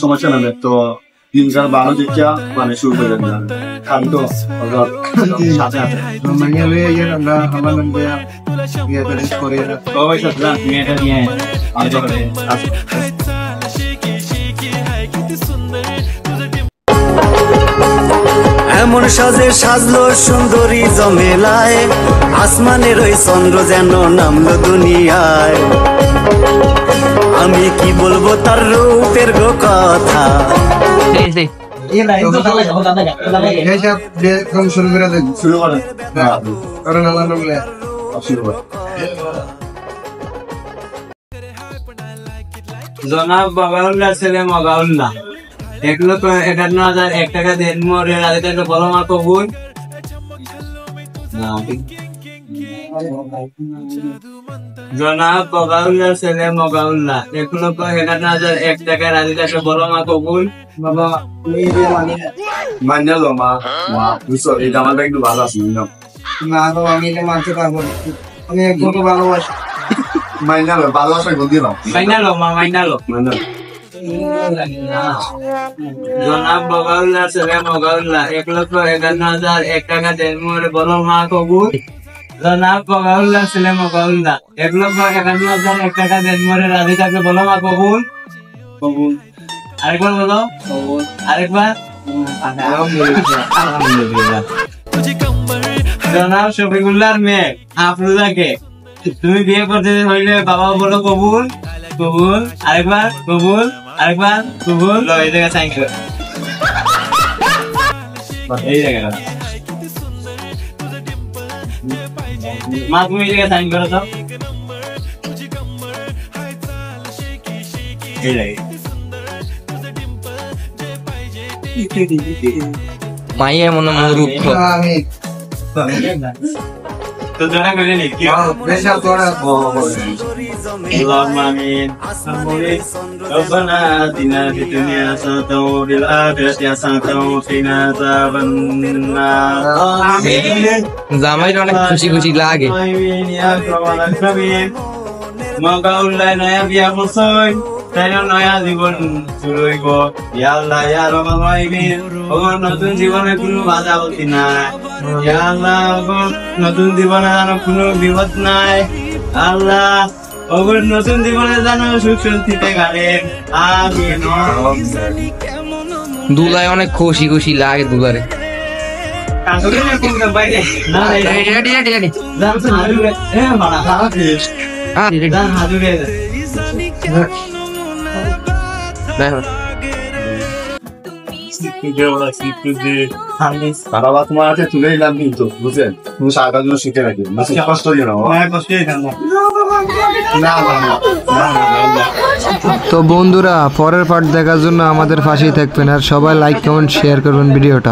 সমস্যা না তো দিনকাল ভালো দিচ্ছা মানে শুরু করে দেন খালি তো এমন সাজে সাজলো সুন্দরী জমেলায়, আসমানের ওই চন্দ্র যেন নামলো দুনিয়ায়। আমি কি বলবো তার রূপের গো কথা। জনাব বাবাউল্লাহ ছেলে মগাউল্লাহ 1,51,001 টাকা দেন মোরে রাতে একটা বড় মা কবুল। জনাব বাবাউল্লাহ ছেলে মগাউল্লাহ 1,51,001 টাকা রাতে একটা বড় মা কবুল। বাবা মানলো মা মা বুঝছো এটা আমার একটু ভালো আছে না বাবা আমি এটা মানতে পারবো না আমি একদম ভালোবাসি মাইনালো ভালোবাসা কোন দিলাম মাইনালো মা মাইনালো জনাব বাবাউল্লাহ ছেলে মগাউল্লাহ 1,51,001 টাকা দেন মোরে বড় মা কবুল। জনাব বাবাউল্লাহ ছেলে মগাউল্লাহ 1,51,001 টাকা দেন মোরে রাতে একটা বড় মা কবুল। কবুল আরেকবার বলো আরেকবার। জনাব শফিকুল্লাহর মেয়ে আফরোজাকে তুমি বিয়ে করতে হইলে বাবা বলো কবুল। কবুল আরেকবার কবুল আরেকবার কবুল। এই জায়গা সাইন কর এই জায়গা মা তুমি এই জায়গা সাইন করো তো এই জায়গায় মাইয়া মনে মূর্খ তো জানা করে নি কি বেশা তোরা اللهم آمين ربنا آتنا في الدنيا حسنة وفي الآخرة حسنة وقنا عذاب النار آمين জামাইর অনেক খুশি খুশি লাগে। آمين يا أكرم الأكرمين মগাউল্লাহ নয়া বিয়া করছই তাই নয়া জীবন শুরু হইব। ইয়া আল্লাহ ইয়া রহমান রহিম ওর নতুন জীবনে কোনো বাধা হতি না। ইয়া আল্লাহ ওর নতুন জীবনে যেন কোনো বিপদ নাই। আল্লাহ ওর নতুন জীবনে যেন সুখ শান্তিতে কাটেন আমিন। দুলায় অনেক খুশি খুশি লাগে দুলারে। বাবা তোমার হাতে তুলে নিলাম কিন্তু বুঝলেন তুমি সারাটা জন্য শিখে রাখি কষ্ট দিয়ে তো বন্ধুরা পরের পার্ট দেখার জন্য আমাদের পাশেই থাকবেন আর সবাই লাইক কমেন্ট শেয়ার করবেন ভিডিওটা।